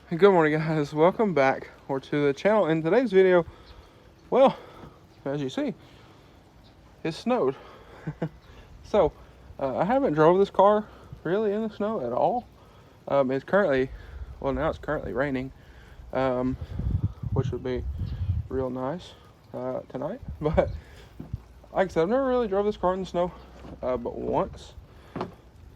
Good morning, guys. Welcome back to the channel. In today's video, well, as you see, it snowed. So I haven't drove this car really in the snow at all. It's currently, well, now it's currently raining, which would be real nice tonight. But like I said, I've never really drove this car in the snow but once,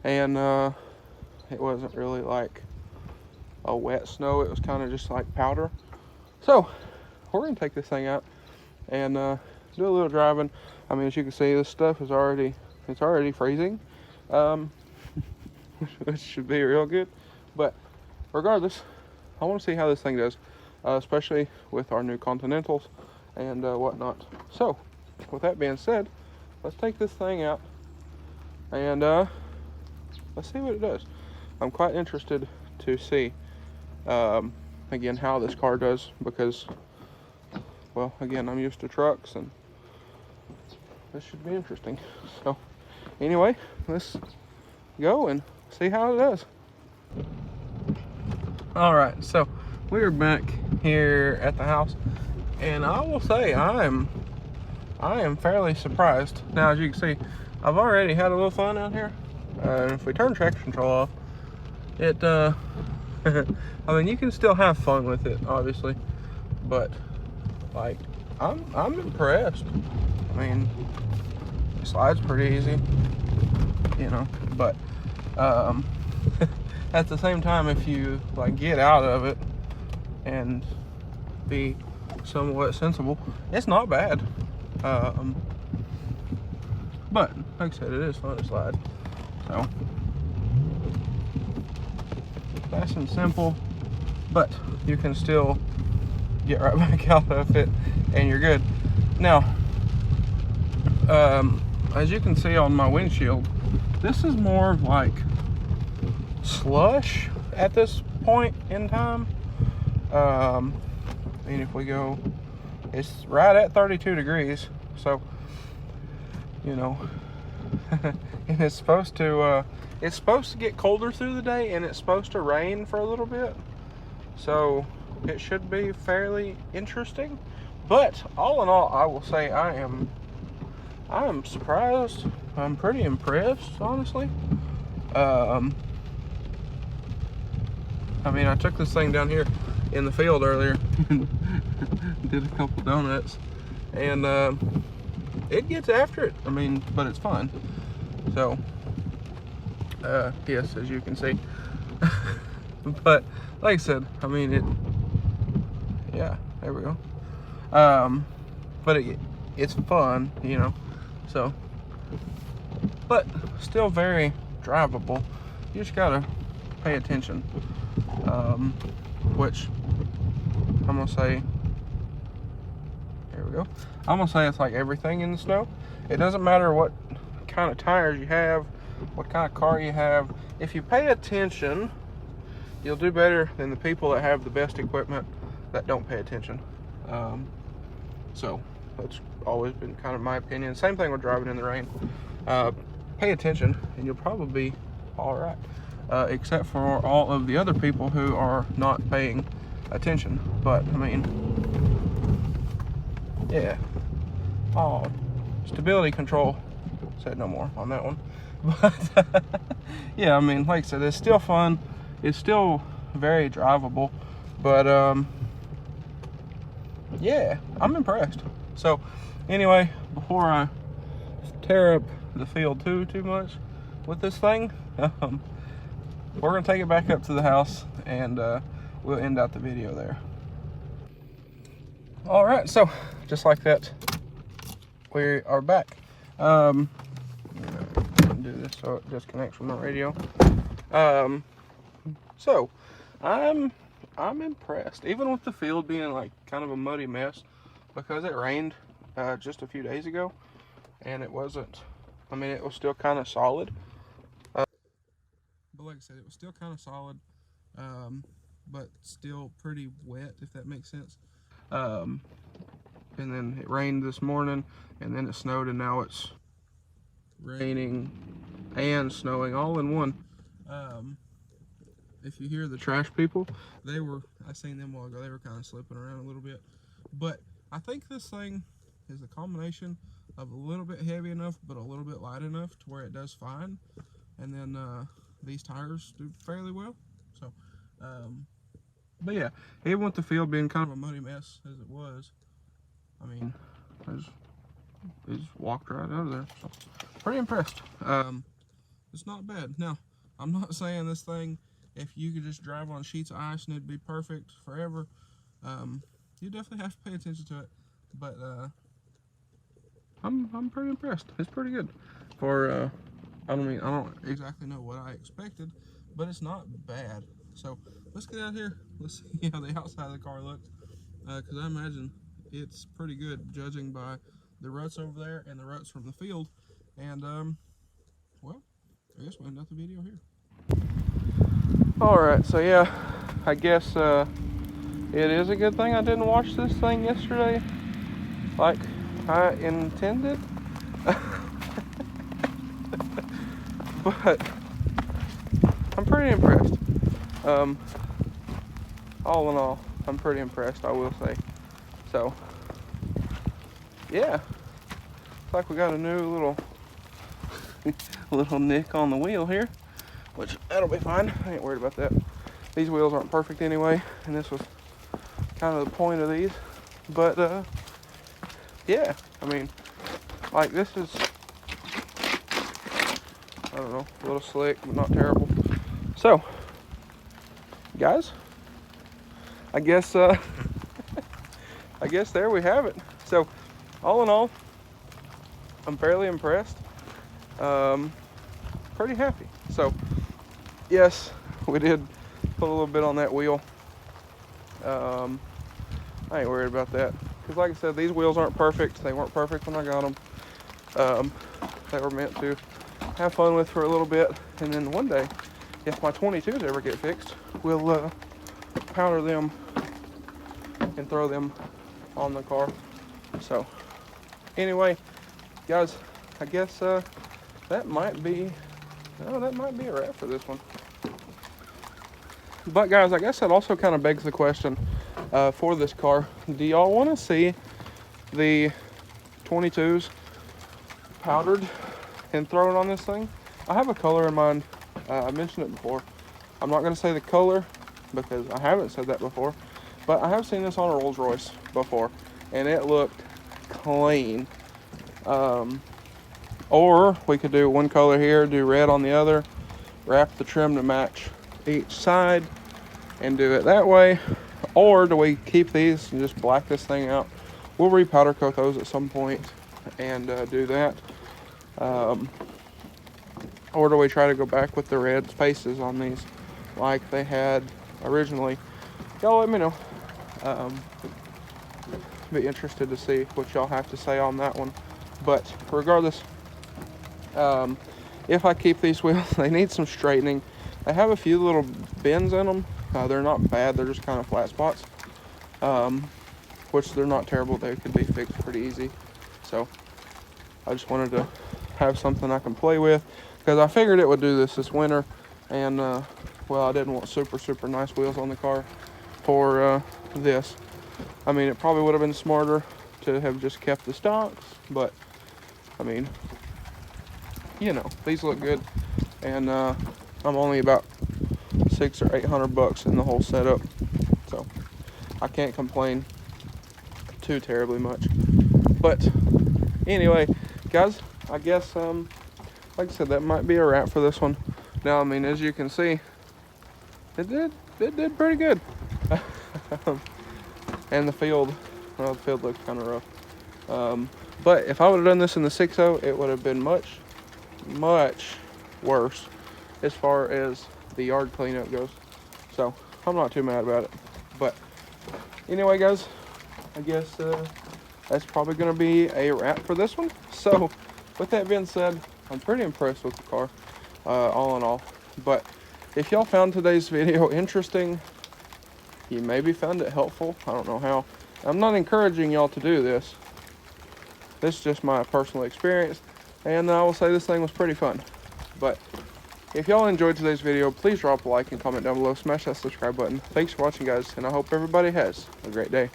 and it wasn't really like a wet snow. It was kind of just like powder. So we're gonna take this thing out and do a little driving. I mean, as you can see, this stuff is already freezing, which should be real good. But regardless, I want to see how this thing does, especially with our new Continentals and whatnot. So with that being said, let's take this thing out and let's see what it does. I'm quite interested to see again how this car does, because, well, again, I'm used to trucks and this should be interesting. So anyway, let's go and see how it does. All right, so we're back here at the house, and I will say I am fairly surprised. Now, as you can see, I've already had a little fun out here. If we turn traction control off, it I mean, you can still have fun with it, obviously, but like I'm impressed. I mean, it slides pretty easy, you know, but at the same time, if you like get out of it and be somewhat sensible, it's not bad. But like I said, it is fun to slide. So nice and simple, but you can still get right back out of it and you're good. Now, as you can see on my windshield, this is more like slush at this point in time. And if we go, it's right at 32 degrees, so you know. And it's supposed to get colder through the day, and it's supposed to rain for a little bit, so it should be fairly interesting. But all in all, I will say I am surprised. I'm pretty impressed, honestly. I mean, I took this thing down here in the field earlier and did a couple donuts, and it gets after it. I mean, but it's fun. So yes, as you can see. But like I said, I mean, yeah, there we go. But it's fun, you know, so, but still very drivable. You just gotta pay attention, which I'm gonna say, there we go. I'm gonna say it's like everything in the snow. It doesn't matter what kind of tires you have, what kind of car you have. If you pay attention, you'll do better than the people that have the best equipment that don't pay attention. So that's always been kind of my opinion. Same thing with driving in the rain. Pay attention and you'll probably be all right, except for all of the other people who are not paying attention. But I mean, yeah. Oh, stability control, said no more on that one. But yeah, I mean, like I said, it's still fun. It's still very drivable. But yeah, I'm impressed. So anyway, before I tear up the field too much with this thing, we're gonna take it back up to the house, and we'll end out the video there. All right, so just like that, we are back. Do this so it disconnects from my radio. So I'm impressed, even with the field being like kind of a muddy mess, because it rained just a few days ago, and it wasn't, I mean, it was still kind of solid. But like I said, it was still kind of solid, but still pretty wet, if that makes sense. And then it rained this morning, and then it snowed, and now it's raining and snowing all in one. if you hear the trash people, I seen them a while ago, they were kind of slipping around a little bit. But I think this thing is a combination of a little bit heavy enough, but a little bit light enough to where it does fine. And then these tires do fairly well. So, but yeah, even with the field being kind of a muddy mess as it was, I mean, they just walked right out of there. So, pretty impressed. It's not bad. Now, I'm not saying this thing, if you could just drive on sheets of ice and it'd be perfect forever, you definitely have to pay attention to it. But I'm pretty impressed. It's pretty good. For I don't exactly know what I expected, but it's not bad. So let's get out here. Let's see how the outside of the car looks, because I imagine it's pretty good, judging by the ruts over there and the ruts from the field. And well, I guess we'll end up the video here. Alright, so yeah, I guess it is a good thing I didn't watch this thing yesterday like I intended. But I'm pretty impressed. All in all, I'm pretty impressed, I will say. So yeah, looks like we got a new little nick on the wheel here, which that'll be fine. I ain't worried about that. These wheels aren't perfect anyway, and this was kind of the point of these. But yeah, I mean, like, this is, I don't know, a little slick, but not terrible. So, guys, I guess I guess there we have it. So, all in all, I'm fairly impressed. Pretty happy. So, yes, we did put a little bit on that wheel. I ain't worried about that, because like I said, these wheels aren't perfect. They weren't perfect when I got them. They were meant to have fun with for a little bit, and then one day, if my 22s ever get fixed, we'll powder them and throw them on the car. So anyway, guys, I guess that might be a wrap for this one. But guys, I guess that also kind of begs the question for this car. Do y'all want to see the 22s powdered and thrown on this thing? I have a color in mind. I mentioned it before. I'm not going to say the color because I haven't said that before, but I have seen this on a Rolls Royce before, and it looked clean. Or we could do one color here, do red on the other, wrap the trim to match each side, and do it that way. Or do we keep these and just black this thing out? We'll repowder coat those at some point and do that. Or do we try to go back with the red spaces on these like they had originally? Y'all let me know. Be interested to see what y'all have to say on that one. But regardless, if I keep these wheels, they need some straightening. They have a few little bends in them. They're not bad, they're just kind of flat spots, which they're not terrible. They could be fixed pretty easy. So I just wanted to have something I can play with, because I figured it would do this winter, and well, I didn't want super nice wheels on the car for this. I mean, it probably would have been smarter to have just kept the stocks, but I mean, you know, these look good, and I'm only about $600 or $800 in the whole setup, so I can't complain too terribly much. But anyway, guys, I guess like I said, that might be a wrap for this one. Now, I mean, as you can see, it did pretty good. And the field, well, the field looks kind of rough. But if I would have done this in the 6.0, it would have been much worse as far as the yard cleanup goes. So I'm not too mad about it. But anyway, guys, I guess that's probably going to be a wrap for this one. So with that being said, I'm pretty impressed with the car, all in all. But if y'all found today's video interesting, you maybe found it helpful, I don't know how. I'm not encouraging y'all to do this. This is just my personal experience, and I will say this thing was pretty fun. But If y'all enjoyed today's video, please drop a like and comment down below. Smash that subscribe button. Thanks for watching, guys, and I hope everybody has a great day.